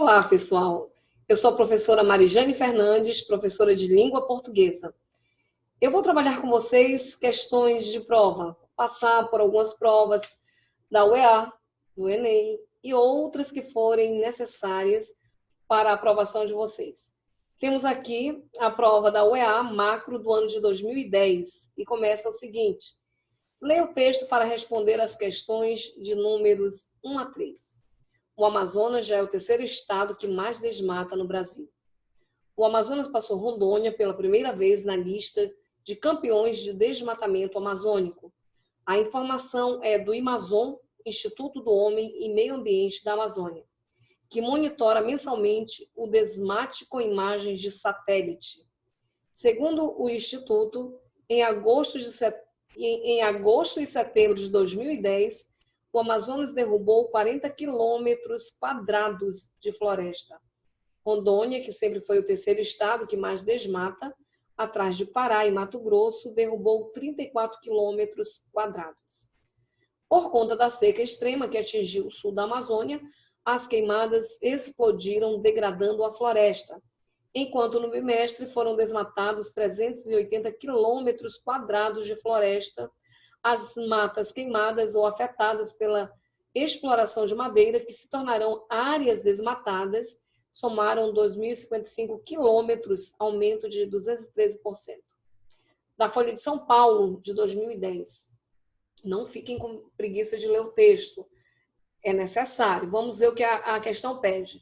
Olá, pessoal. Eu sou a professora Marijane Fernandes, professora de língua portuguesa. Eu vou trabalhar com vocês questões de prova, passar por algumas provas da UEA, do Enem e outras que forem necessárias para a aprovação de vocês. Temos aqui a prova da UEA Macro do ano de 2010 e começa o seguinte: leia o texto para responder as questões de números 1 a 3. O Amazonas já é o terceiro estado que mais desmata no Brasil. O Amazonas passou Rondônia pela primeira vez na lista de campeões de desmatamento amazônico. A informação é do IMAZON, Instituto do Homem e Meio Ambiente da Amazônia, que monitora mensalmente o desmate com imagens de satélite. Segundo o Instituto, em agosto e setembro de 2010, o Amazonas derrubou 40 quilômetros quadrados de floresta. Rondônia, que sempre foi o terceiro estado que mais desmata, atrás de Pará e Mato Grosso, derrubou 34 quilômetros quadrados. Por conta da seca extrema que atingiu o sul da Amazônia, as queimadas explodiram, degradando a floresta, enquanto no bimestre foram desmatados 380 quilômetros quadrados de floresta. As matas queimadas ou afetadas pela exploração de madeira, que se tornarão áreas desmatadas, somaram 2.055 quilômetros, aumento de 213%. Da Folha de São Paulo, de 2010. Não fiquem com preguiça de ler o texto. É necessário. Vamos ver o que a questão pede.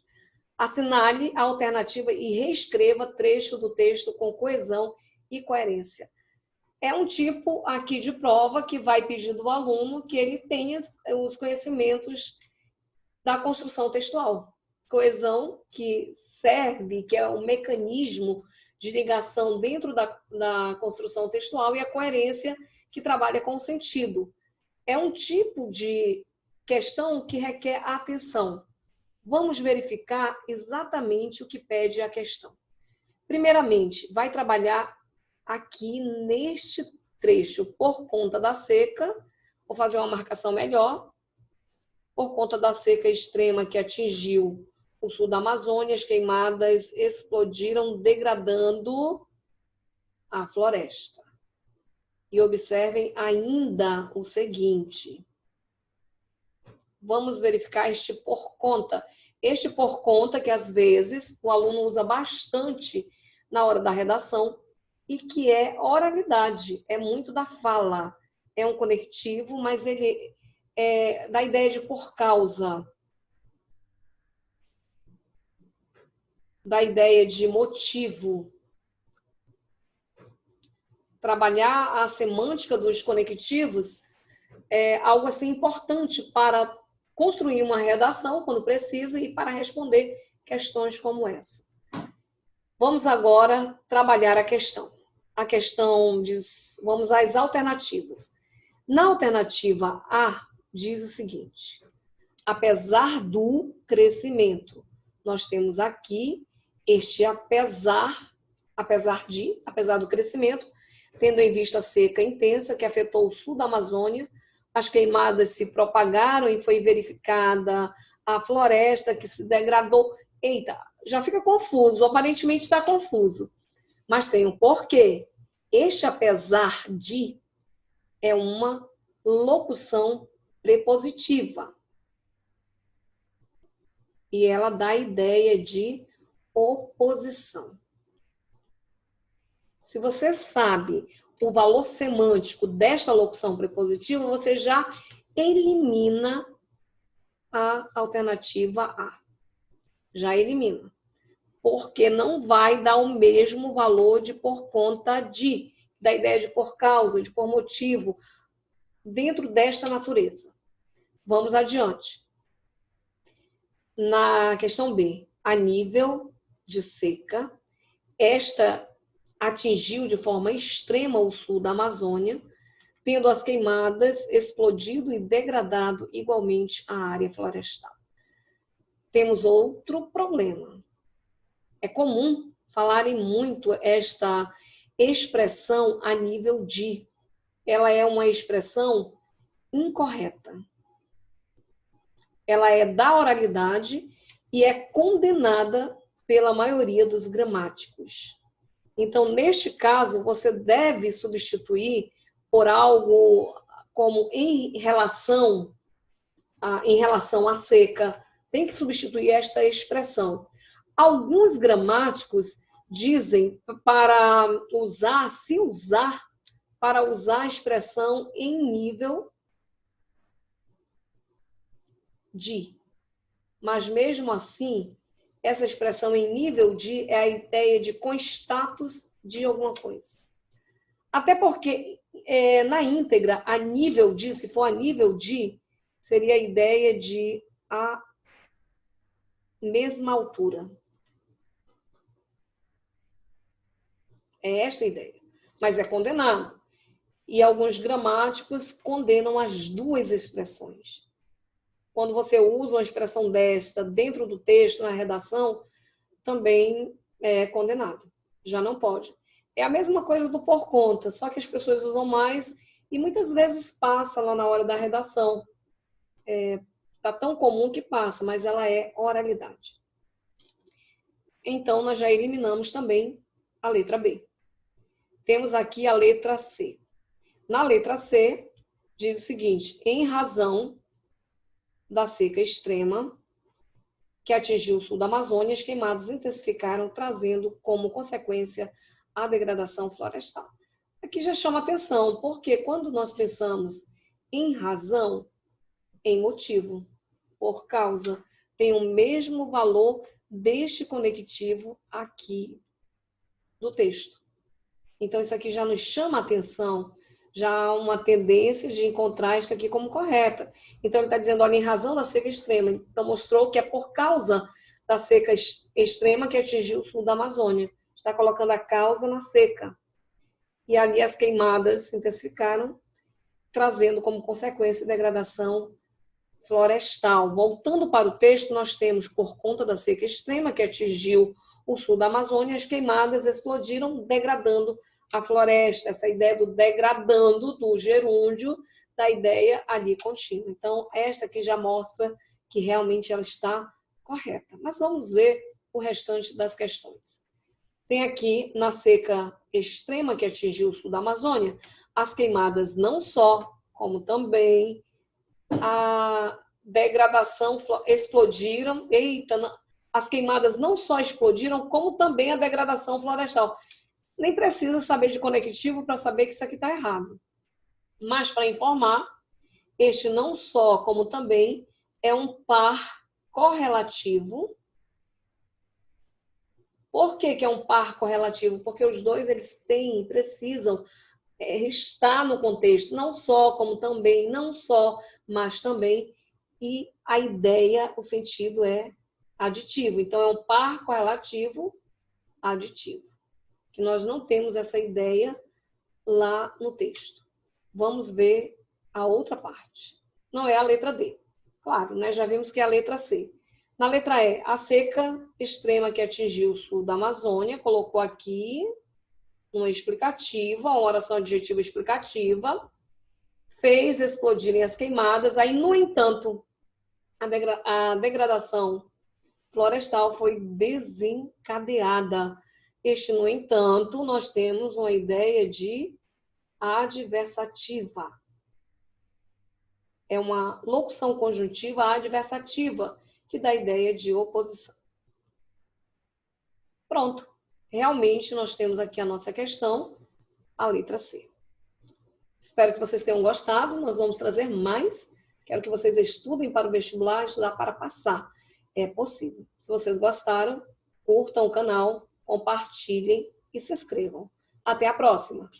Assinale a alternativa e reescreva trecho do texto com coesão e coerência. É um tipo aqui de prova que vai pedir do aluno que ele tenha os conhecimentos da construção textual. Coesão, que serve, que é um mecanismo de ligação dentro da construção textual, e a coerência, que trabalha com o sentido. É um tipo de questão que requer atenção. Vamos verificar exatamente o que pede a questão. Primeiramente, vai trabalhar aqui neste trecho, por conta da seca, vou fazer uma marcação melhor, por conta da seca extrema que atingiu o sul da Amazônia, as queimadas explodiram, degradando a floresta. E observem ainda o seguinte. Vamos verificar este por conta. Este por conta que, às vezes, o aluno usa bastante na hora da redação, e que é oralidade, é muito da fala. É um conectivo, mas ele é da ideia de por causa, da ideia de motivo. Trabalhar a semântica dos conectivos é algo assim importante para construir uma redação quando precisa e para responder questões como essa. Vamos agora trabalhar a questão. A questão diz, vamos às alternativas. Na alternativa A, diz o seguinte: apesar do crescimento. Nós temos aqui este apesar do crescimento, tendo em vista a seca intensa que afetou o sul da Amazônia, as queimadas se propagaram e foi verificada a floresta que se degradou. Eita, já fica confuso, aparentemente está confuso. Mas tem um porquê. Este apesar de é uma locução prepositiva. E ela dá a ideia de oposição. Se você sabe o valor semântico desta locução prepositiva, você já elimina a alternativa A. Já elimina. Porque não vai dar o mesmo valor de por conta de, da ideia de por causa, de por motivo, dentro desta natureza. Vamos adiante. Na questão B, a nível de seca, esta atingiu de forma extrema o sul da Amazônia, tendo as queimadas explodido e degradado igualmente a área florestal. Temos outro problema. É comum falarem muito esta expressão a nível de. Ela é uma expressão incorreta. Ela é da oralidade e é condenada pela maioria dos gramáticos. Então, neste caso, você deve substituir por algo como em relação à seca. Tem que substituir esta expressão. Alguns gramáticos dizem para usar a expressão em nível de. Mas mesmo assim, essa expressão em nível de é a ideia de com status de alguma coisa. Até porque na íntegra, a nível de, se for a nível de, seria a ideia de a mesma altura. É esta a ideia. Mas é condenado. E alguns gramáticos condenam as duas expressões. Quando você usa uma expressão desta dentro do texto, na redação, também é condenado. Já não pode. É a mesma coisa do por conta, só que as pessoas usam mais e muitas vezes passa lá na hora da redação. Tá tão comum que passa, mas ela é oralidade. Então, nós já eliminamos também a letra B. Temos aqui a letra C. Na letra C, diz o seguinte: em razão da seca extrema que atingiu o sul da Amazônia, as queimadas intensificaram, trazendo como consequência a degradação florestal. Aqui já chama atenção, porque quando nós pensamos em razão, em motivo, por causa, tem o mesmo valor deste conectivo aqui do texto. Então, isso aqui já nos chama atenção, já há uma tendência de encontrar isso aqui como correta. Então, ele está dizendo, olha, em razão da seca extrema. Então, mostrou que é por causa da seca extrema que atingiu o sul da Amazônia. Está colocando a causa na seca. E ali as queimadas se intensificaram, trazendo como consequência a degradação florestal. Voltando para o texto, nós temos, por conta da seca extrema que atingiu o sul da Amazônia, as queimadas explodiram, degradando a floresta. Essa ideia do degradando, do gerúndio, da ideia ali contínua. Então, esta aqui já mostra que realmente ela está correta. Mas vamos ver o restante das questões. Tem aqui, na seca extrema que atingiu o sul da Amazônia, as queimadas não só, como também a degradação explodiram. As queimadas não só explodiram, como também a degradação florestal. Nem precisa saber de conectivo para saber que isso aqui está errado. Mas, para informar, este não só, como também, é um par correlativo. Por que é um par correlativo? Porque os dois eles precisam estar no contexto, não só, como também, não só, mas também. E a ideia, o sentido é aditivo. Então, é um par correlativo aditivo. Que nós não temos essa ideia lá no texto. Vamos ver a outra parte. Não é a letra D. Claro, né? Já vimos que é a letra C. Na letra E, a seca extrema que atingiu o sul da Amazônia, colocou aqui uma explicativa, uma oração adjetiva explicativa, fez explodirem as queimadas. Aí, no entanto, a degradação florestal foi desencadeada. No entanto, nós temos uma ideia de adversativa. É uma locução conjuntiva adversativa, que dá a ideia de oposição. Pronto. Realmente, nós temos aqui a nossa questão, a letra C. Espero que vocês tenham gostado. Nós vamos trazer mais. Quero que vocês estudem para o vestibular, estudar para passar. É possível. Se vocês gostaram, curtam o canal, compartilhem e se inscrevam. Até a próxima!